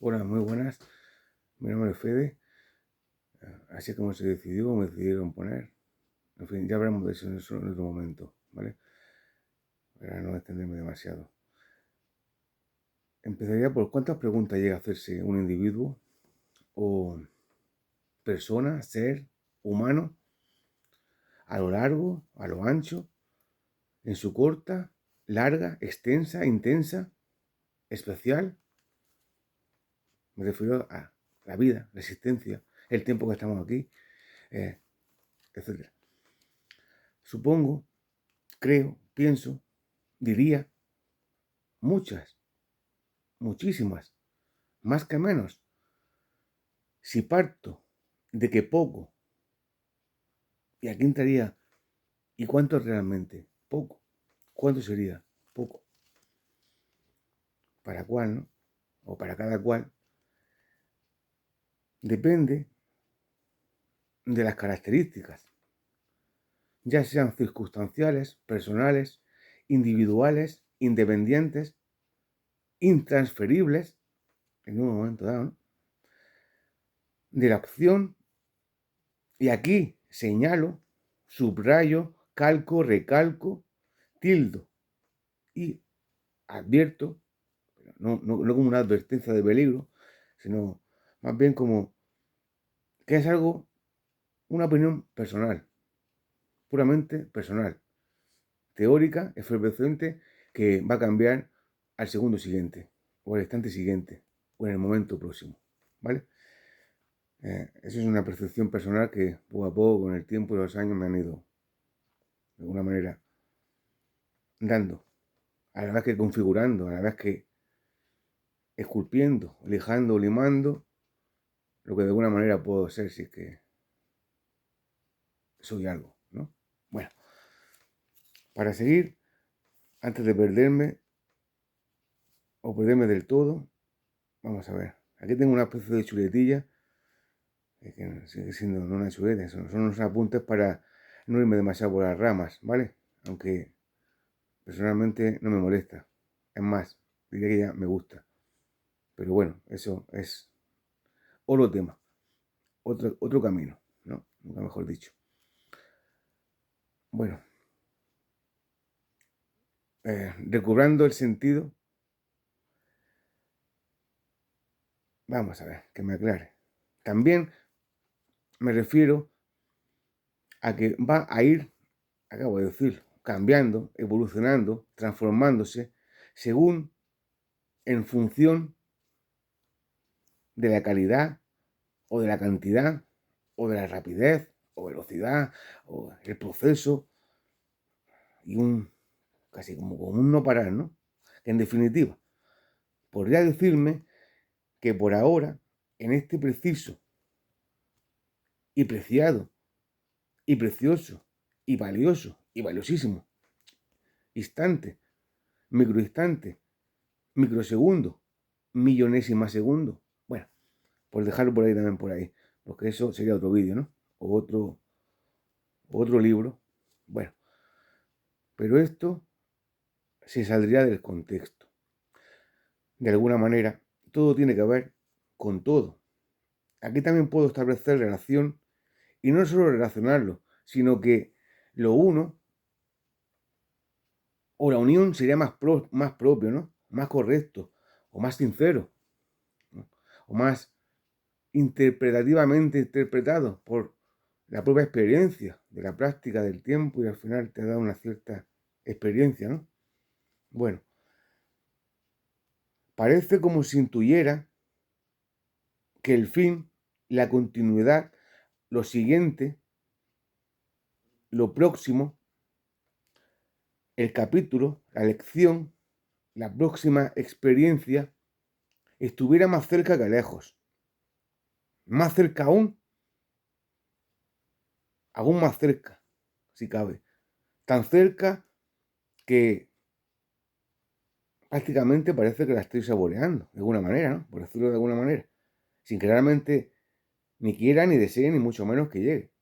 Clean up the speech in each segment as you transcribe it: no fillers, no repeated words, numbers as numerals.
Hola, muy buenas. Mi nombre es Fede. Así como se decidió, me decidieron poner. En fin, ya hablaremos de eso en otro momento, ¿vale? Para no extenderme demasiado. Empezaría por cuántas preguntas llega a hacerse un individuo o persona, ser humano, a lo largo, a lo ancho, en su corta, larga, extensa, intensa, especial. Me refiero a la vida, la existencia, el tiempo que estamos aquí, etc. Supongo, creo, pienso, diría muchas, muchísimas, más que menos. Si parto de que poco, y aquí entraría, ¿y cuánto es realmente? Poco. ¿Cuánto sería? Poco. ¿Para cuál, no? O para cada cual. Depende de las características, ya sean circunstanciales, personales, individuales, independientes, intransferibles, en un momento dado, ¿no? De la opción, y aquí señalo, subrayo, calco, recalco, tildo y advierto, no como una advertencia de peligro, sino más bien como que es algo, una opinión personal, puramente personal, teórica, efervescente, que va a cambiar al segundo siguiente, o al instante siguiente, o en el momento próximo, ¿vale? Eso es una percepción personal que poco a poco, con el tiempo y los años, me han ido, de alguna manera, dando, a la vez que configurando, a la vez que esculpiendo, lijando, limando, lo que de alguna manera puedo ser si es que soy algo, ¿no? Bueno, para seguir, antes de perderme o perderme del todo, vamos a ver. Aquí tengo una especie de chuletilla, que sigue siendo no una chuleta, son unos apuntes para no irme demasiado por las ramas, ¿vale? Aunque personalmente no me molesta. Es más, diría que ya me gusta. Pero bueno, eso es otro tema, otro camino, ¿no? Nunca mejor dicho. Bueno, recobrando el sentido, vamos a ver, que me aclare. También me refiero a que va a ir, acabo de decir, cambiando, evolucionando, transformándose, según, en función de la calidad o de la cantidad o de la rapidez o velocidad o el proceso y casi como un no parar, ¿no? En definitiva, podría decirme que por ahora, en este preciso y preciado y precioso y valioso y valiosísimo instante, microinstante, microsegundo, millonésima segundo. Bueno, por dejarlo por ahí también por ahí, porque eso sería otro vídeo, ¿no? O otro libro. Bueno, pero esto se saldría del contexto. De alguna manera, todo tiene que ver con todo. Aquí también puedo establecer relación y no solo relacionarlo, sino que lo uno o la unión sería más propio, ¿no? Más correcto o más sincero, ¿no? O más interpretativamente interpretado por la propia experiencia de la práctica del tiempo y al final te da una cierta experiencia, ¿no? Bueno, parece como si intuyera que el fin, la continuidad, lo siguiente, lo próximo, el capítulo, la lección, la próxima experiencia, estuviera más cerca que lejos. Más cerca aún más cerca, si cabe. Tan cerca que prácticamente parece que la estoy saboreando, de alguna manera, ¿no? Por decirlo de alguna manera. Sin que realmente ni quiera, ni desee, ni mucho menos que llegue.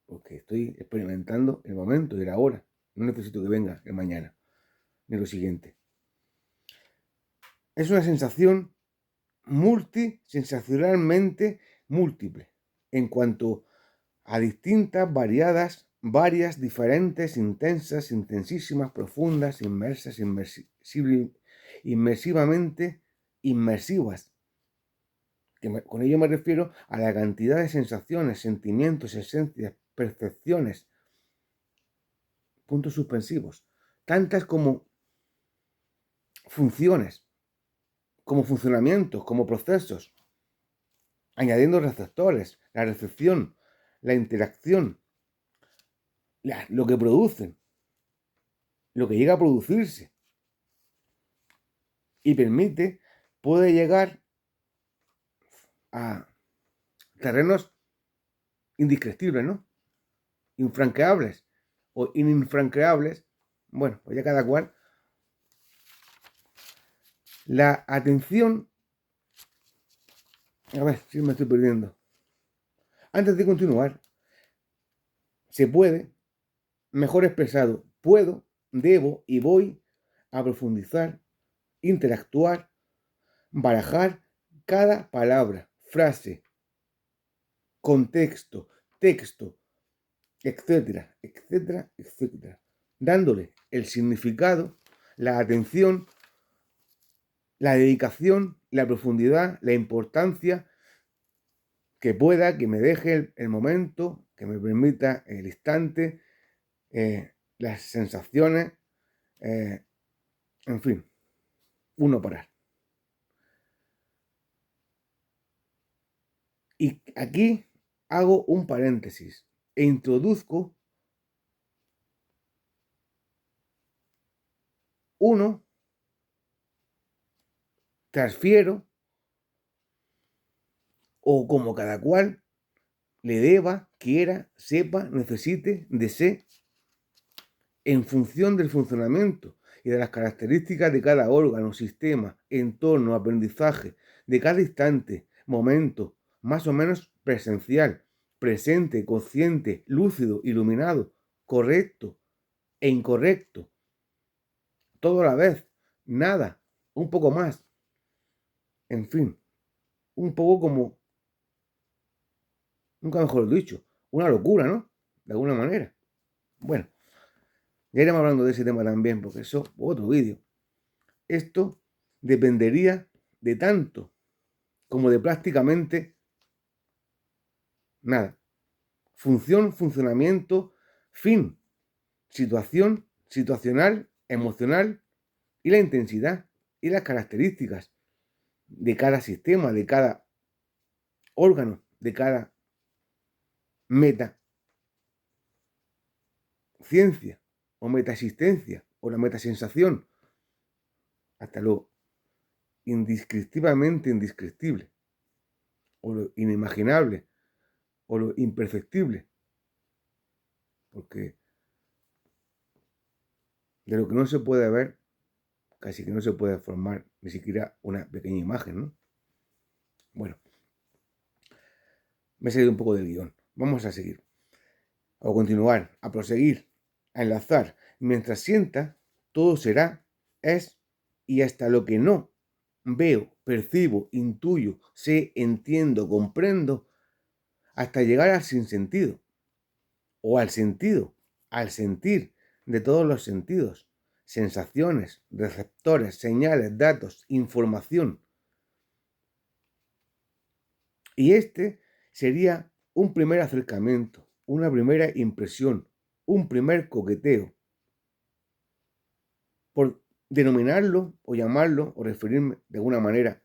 Porque estoy experimentando el momento y el ahora. No necesito que venga el mañana, ni lo siguiente. Es una sensación multisensacionalmente múltiple en cuanto a distintas, varias, diferentes, intensas, intensísimas, profundas, inmersas, inmersivamente inmersivas. Con ello me refiero a la cantidad de sensaciones, sentimientos, esencias, percepciones, puntos suspensivos, tantas como funciones, como funcionamientos, como procesos, añadiendo receptores, la recepción, la interacción, lo que producen, lo que llega a producirse y puede llegar a terrenos indescriptibles, ¿no? Infranqueables o ininfranqueables. Bueno, pues ya cada cual. La atención, a ver si me estoy perdiendo. Antes de continuar, se puede, mejor expresado, puedo, debo y voy a profundizar, interactuar, barajar cada palabra, frase, contexto, texto, etcétera, etcétera, etcétera, dándole el significado, la atención, la dedicación, la profundidad, la importancia que pueda, que me deje el momento, que me permita el instante, las sensaciones, en fin, uno parar. Y aquí hago un paréntesis e introduzco uno, transfiero, o como cada cual le deba, quiera, sepa, necesite, desee, en función del funcionamiento y de las características de cada órgano, sistema, entorno, aprendizaje, de cada instante, momento, más o menos presencial, presente, consciente, lúcido, iluminado, correcto e incorrecto, todo a la vez, nada, un poco más, en fin, un poco como, nunca mejor dicho, una locura, ¿no? De alguna manera. Bueno, ya iremos hablando de ese tema también, porque eso es otro vídeo. Esto dependería de tanto como de prácticamente nada. Función, funcionamiento, fin, situación, situacional, emocional y la intensidad y las características de cada sistema, de cada órgano, de cada meta ciencia o metaexistencia o la metasensación, hasta lo indescriptiblemente indescriptible o lo inimaginable o lo imperceptible, porque de lo que no se puede ver, casi que no se puede formar ni siquiera una pequeña imagen, ¿no? Bueno, me he salido un poco del guión. Vamos a seguir, a continuar, a proseguir, a enlazar. Mientras sienta, todo será, es y hasta lo que no veo, percibo, intuyo, sé, entiendo, comprendo, hasta llegar al sinsentido o al sentido, al sentir de todos los sentidos, sensaciones, receptores, señales, datos, información. Y este sería un primer acercamiento, una primera impresión, un primer coqueteo, por denominarlo o llamarlo o referirme de alguna manera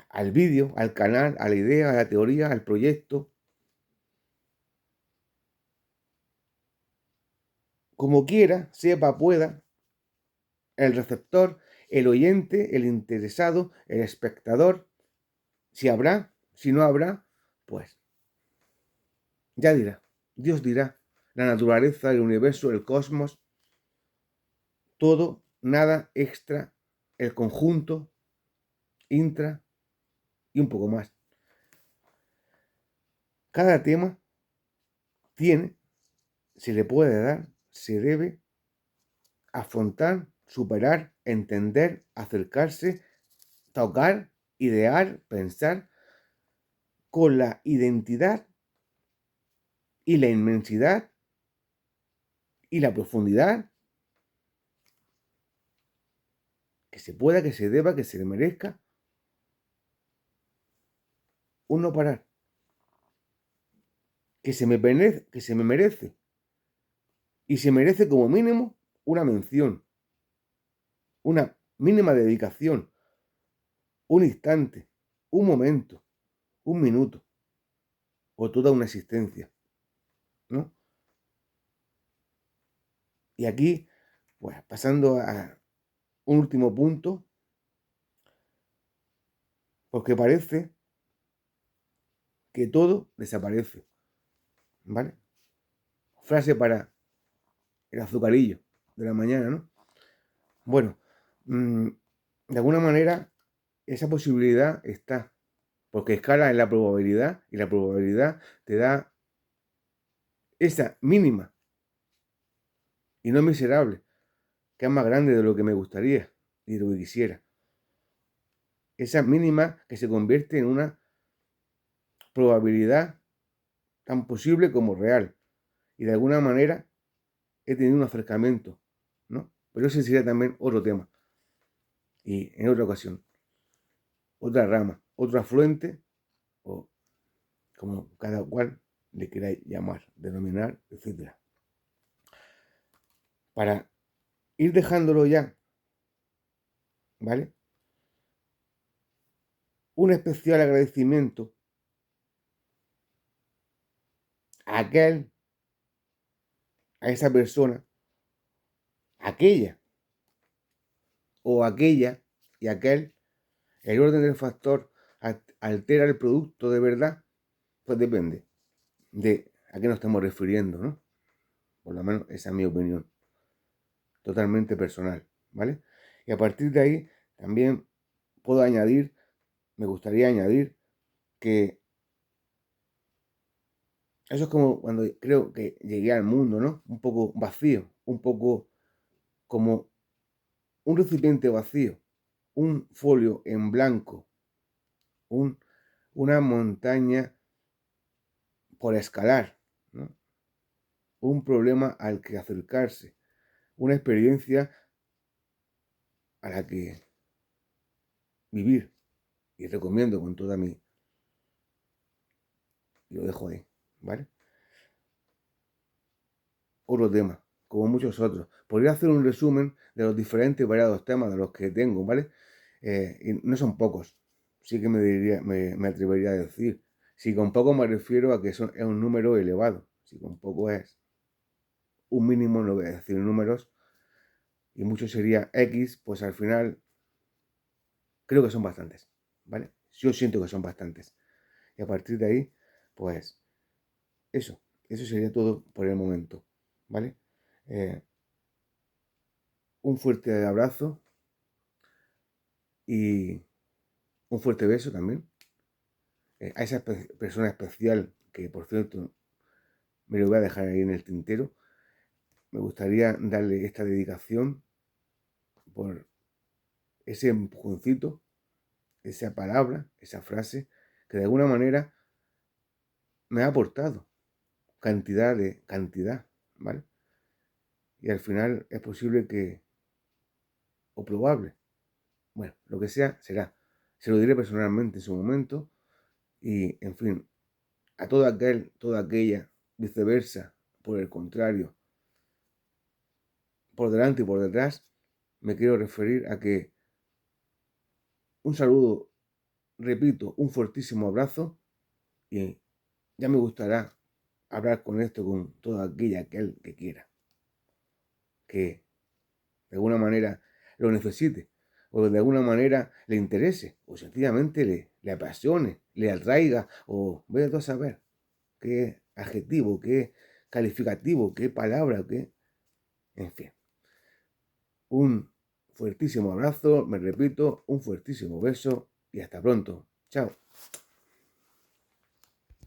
al vídeo, al canal, a la idea, a la teoría, al proyecto. Como quiera, sepa, pueda, el receptor, el oyente, el interesado, el espectador, si habrá, si no habrá, pues ya dirá, Dios dirá, la naturaleza, el universo, el cosmos, todo, nada extra, el conjunto, intra y un poco más. Cada tema tiene, se le puede dar, se debe afrontar, superar, entender, acercarse, tocar idear, pensar con la identidad y la inmensidad y la profundidad que se pueda, que se deba, que se le merezca un no parar, que se me merece y se merece como mínimo una mención, una mínima dedicación, un instante, un momento, un minuto o toda una existencia, ¿no? Y aquí, pues pasando a un último punto, porque parece que todo desaparece, ¿vale? Frase para el azucarillo de la mañana, ¿no? Bueno, de alguna manera esa posibilidad está, porque escala en la probabilidad y la probabilidad te da esa mínima y no miserable, que es más grande de lo que me gustaría y de lo que quisiera. Esa mínima que se convierte en una probabilidad tan posible como real. Y de alguna manera he tenido un acercamiento, ¿no? Pero ese sería también otro tema. Y en otra ocasión, otra rama, otro afluente, o como cada cual le queráis llamar, denominar, etc. Para ir dejándolo ya, ¿vale? Un especial agradecimiento a aquel, a esa persona, aquella o aquella y aquel, el orden del factor altera el producto de verdad, pues depende de a qué nos estamos refiriendo, ¿no? Por lo menos esa es mi opinión, totalmente personal, ¿vale? Y a partir de ahí también puedo añadir, me gustaría añadir que eso es como cuando creo que llegué al mundo, ¿no? Un poco vacío, un poco como un recipiente vacío, un folio en blanco, una montaña por escalar, ¿no? Un problema al que acercarse, una experiencia a la que vivir. Y recomiendo con toda mi... Y lo dejo ahí, ¿vale? Otro tema, como muchos otros. Podría hacer un resumen de los diferentes y variados temas de los que tengo, ¿vale? Y no son pocos. Sí que me atrevería a decir. Si con poco me refiero a que es un número elevado. Si con poco es un mínimo, no voy a decir números, y mucho sería X, pues al final creo que son bastantes, ¿vale? Yo siento que son bastantes. Y a partir de ahí, pues eso sería todo por el momento, ¿vale? Un fuerte abrazo y un fuerte beso también a esa persona especial que, por cierto, me lo voy a dejar ahí en el tintero. Me gustaría darle esta dedicación por ese empujoncito, esa palabra, esa frase, que de alguna manera me ha aportado cantidad, ¿vale? Y al final es posible que, o probable, bueno, lo que sea, será. Se lo diré personalmente en su momento y, en fin, a todo aquel, toda aquella, viceversa, por el contrario, por delante y por detrás, me quiero referir a que un saludo, repito, un fortísimo abrazo y ya me gustará hablar con esto con todo aquel que quiera, que de alguna manera lo necesite, o de alguna manera le interese, o sencillamente le apasione, le atraiga, o vaya a saber qué adjetivo, qué calificativo, qué palabra, qué... En fin, un fuertísimo abrazo, me repito, un fuertísimo beso y hasta pronto. Chao.